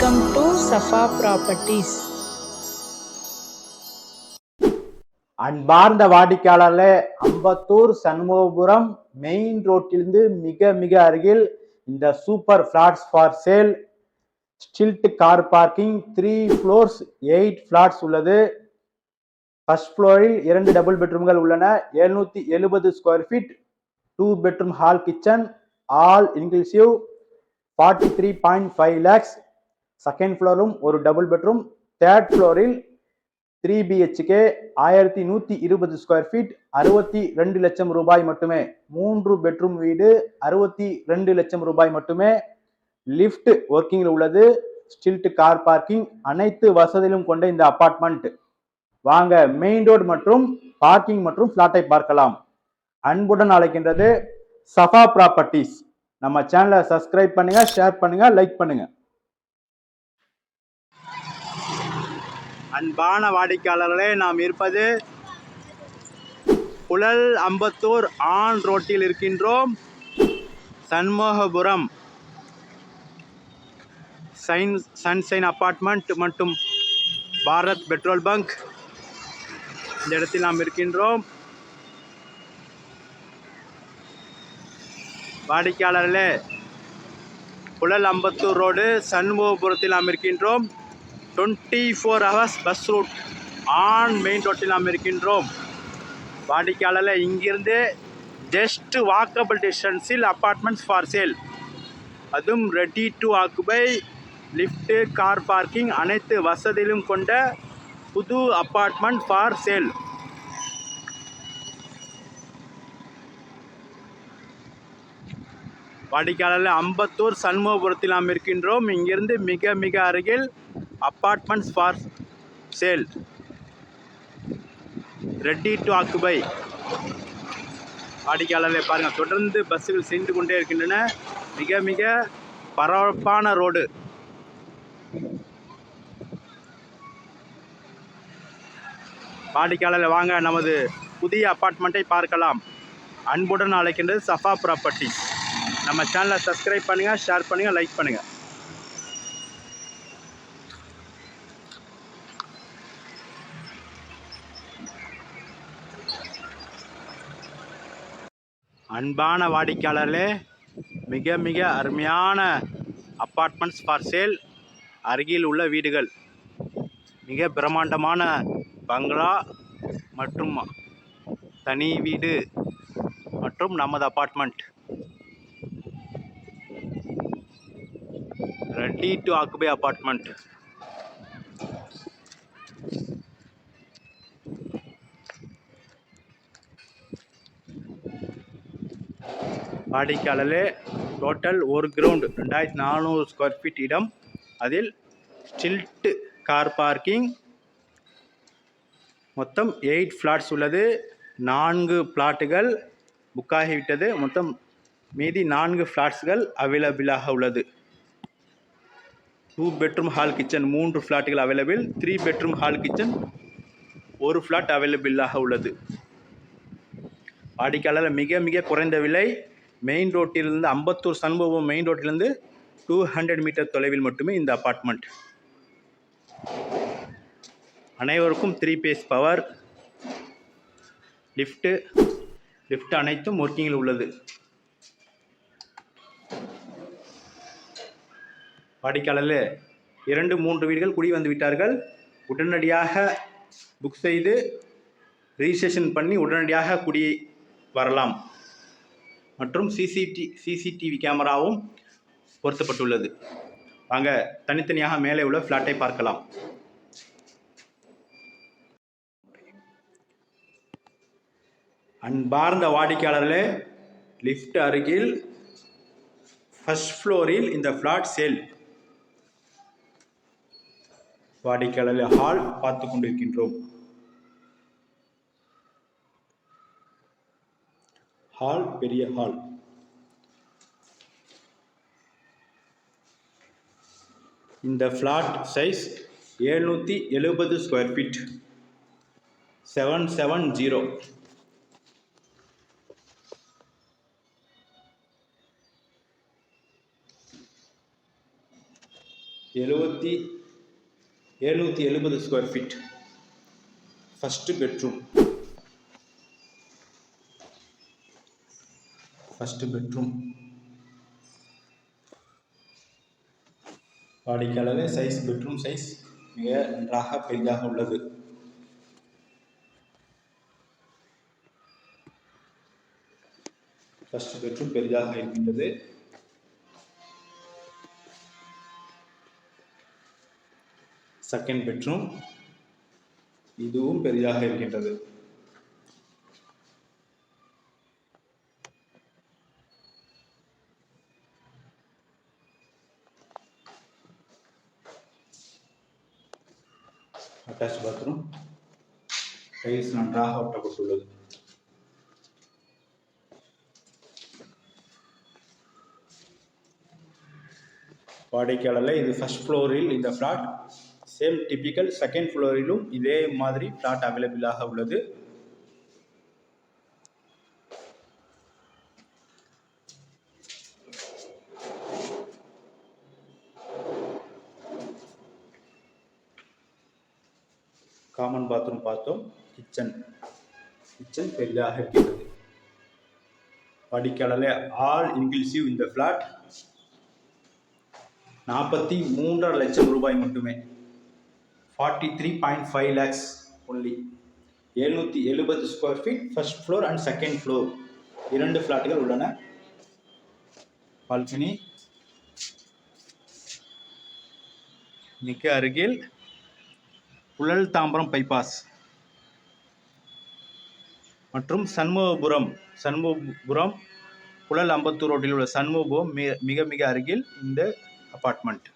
Welcome to Safa Properties. அன்பார்ந்த வாடிக்கையாளர்களே, Ambattur Shanmugapuram main ரோட்டிலிருந்து மிக மிக அருகில் இந்த super flats for sale, stilt car parking, 3 floors 8 flats உள்ளது. ஃபர்ஸ்ட் ஃப்ளோரில் 2 டபுள் பெட்ரூம்கள் உள்ளன. 770 square feet, 2 bedroom hall kitchen, all inclusive 43.5 lakhs. Second ஃப்ளோரும் ஒரு டபுள் பெட்ரூம். தேர்ட் ஃப்ளோரில் 3 BHK 1120 ஸ்கொயர் ஃபீட், 62 லட்சம் ரூபாய் மட்டுமே. 3 பெட்ரூம் வீடு, 62 லட்சம் ரூபாய் மட்டுமே. லிஃப்ட் ஒர்க்கிங்கில் உள்ளது. ஸ்டில்ட் கார் பார்க்கிங், அனைத்து வசதிகளும் கொண்ட இந்த அபார்ட்மெண்ட். வாங்க மெயின் ரோடு மற்றும் பார்க்கிங் மற்றும் பிளாட்டை பார்க்கலாம். அன்புடன் அழைக்கின்றது சஃபா ப்ராப்பர்ட்டிஸ். நம்ம சேனலை சப்ஸ்கிரைப் பண்ணுங்க, ஷேர் பண்ணுங்க, லைக் பண்ணுங்க. அன்பான வாடிக்கையாளர்களே, நாம் இருப்பது புழல் அம்பத்தூர் ஆன் ரோட்டில் இருக்கின்றோம். சண்முகபுரம் சன்ஷைன் அபார்ட்மெண்ட் மற்றும் பாரத் பெட்ரோல் பங்க், இந்த இடத்தில் நாம் இருக்கின்றோம். வாடிக்கையாளர்களே, புழல் அம்பத்தூர் ரோடு சண்முகபுரத்தில் நாம் இருக்கின்றோம். 24 hours bus route on main ரோட்டில் நாம் இருக்கின்றோம். வாடிக்கையாளர்களே, இங்கிருந்து ஜஸ்ட் வாக்கபிள் டிஸ்டன்ஸில் அப்பார்ட்மெண்ட்ஸ் ஃபார் சேல், அதுவும் ready to occupy, lift, car parking, அனைத்து வசதியிலும் கொண்ட புது அப்பார்ட்மெண்ட் ஃபார் சேல். வாடிக்கையாளர்கள், அம்பத்தூர் சண்முகபுரத்தில் நாம் இருக்கின்றோம். இங்கிருந்து மிக மிக அருகில் apartments for sale, ready to occupy. வாடிக்கையாளர்களை பாருங்கள், தொடர்ந்து பஸ்ஸுகள் சென்று கொண்டே இருக்கின்றன. மிக மிக பரபரப்பான ரோடு. வாடிக்கையாளர்கள், வாங்க நமது புதிய அப்பார்ட்மெண்ட்டை பார்க்கலாம். அன்புடன் அழைக்கின்றது சஃபா ப்ராப்பர்ட்டி. நம்ம சேனலை சப்ஸ்கிரைப் பண்ணுங்கள், ஷேர் பண்ணுங்கள், லைக் பண்ணுங்கள். அன்பான வாடிக்கையாளர்களே, மிக மிக அருமையான அப்பார்ட்மெண்ட்ஸ் ஃபார் சேல். அருகில் உள்ள வீடுகள், மிக பிரம்மாண்டமான பங்களா மற்றும் தனி வீடு மற்றும் நமது apartment ready to occupy apartment. வாடிக்கையாளர்களே, டோட்டல் ஒரு கிரவுண்ட் 2400 ஸ்கொயர் ஃபீட் இடம். அதில் ஸ்டில்ட் கார் பார்க்கிங், மொத்தம் 8 ஃப்ளாட்ஸ் உள்ளது. 4 பிளாட்டுகள் புக்காகிவிட்டது. மொத்தம் மீதி 4 ஃப்ளாட்ஸ்கள் அவைலபிளாக உள்ளது. 2 bedroom ஹால் கிச்சன் 3 ஃப்ளாட்டுகள் available. 3 bedroom hall kitchen 1 flat அவைலபிளாக உள்ளது. வாடிக்கையாளர், மிக மிக குறைந்த விலை. மெயின் ரோட்டிலிருந்து, அம்பத்தூர் சண்முகம் மெயின் ரோட்டிலிருந்து 200 மீட்டர் தொலைவில் மட்டுமே இந்த அப்பார்ட்மெண்ட். அனைவருக்கும் 3 phase பவர், லிஃப்ட் அனைத்தும் ஒர்க்கிங்கில் உள்ளது. வாடிக்கையாளர்களே, 2-3 வீடுகள் குடி வந்து விட்டார்கள். உடனடியாக புக் செய்து ரிஜிஸ்ட்ரேஷன் பண்ணி உடனடியாக குடி வரலாம். மற்றும் சிசிடிவி கேமராவும் பொருத்தப்பட்டுள்ளது. வாங்க தனித்தனியாக மேலே உள்ள ஃப்ளாட்டை பார்க்கலாம். அன்பார்ந்த வாடிக்கையாளர்களே, லிஃப்ட் அருகில் ஃபர்ஸ்ட் ஃப்ளோரில் இந்த ஃப்ளாட் சேல். வாடிக்கையாளர்கள், ஹால் பார்த்து கொண்டிருக்கின்றோம். ஹால், பெரிய ஹால். இந்த flat size 770 square feet, 770. 770 square feet. First bedroom. வாடிக்கையாளர் சைஸ், பெட்ரூம் சைஸ் மிக நன்றாக பெரிதாக உள்ளது. ஃபர்ஸ்ட் பெட்ரூம் பெரிதாக இருக்கின்றது. செகண்ட் பெட்ரூம் இதுவும் பெரிதாக இருக்கின்றது. Attach bathroom. டைல்ஸ் நன்றாக ஒட்டப்பட்டுள்ளது. வாடிக்கையாளர் இது ஃபர்ஸ்ட் ஃப்ளோரில் இந்த ஃப்ளாட். சேம் டிபிக்கல் செகண்ட் ஃப்ளோரிலும் இதே மாதிரி ஃப்ளாட் அவைலபிளாக உள்ளது. காமன் பாத்ரூம் பார்த்தோம். கிச்சன் பெரிதாக இருக்கிறது. வாடிக்கையாளர் ஆல் இன்க்ளூசிவ் இந்த ஃப்ளாட் 43.5 லட்சம் ரூபாய் மட்டுமே. 43.5 lakhs only. 770 square feet. First floor and second floor 2 ஃப்ளாட்டுகள் உள்ளன. பால்கனி. மிக அருகில் புழல் தாம்பரம் பைபாஸ் மற்றும் சண்முகபுரம் புழல் அம்பத்தூர் ரோட்டில் உள்ள சண்முகபுரம் மிக மிக அருகில் இந்த அபார்ட்மெண்ட்.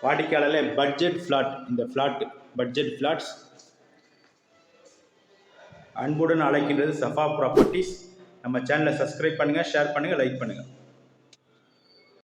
வாடிக்கையாளர் பட்ஜெட் ஃப்ளாட். இந்த ஃப்ளாட் பட்ஜெட் ஃப்ளாட்ஸ். அன்புடன் அழைக்கின்றது சஃபா ப்ராப்பர்ட்டிஸ். நம்ம சேனலை சப்ஸ்கிரைப் பண்ணுங்க, ஷேர் பண்ணுங்க, லைக் பண்ணுங்க.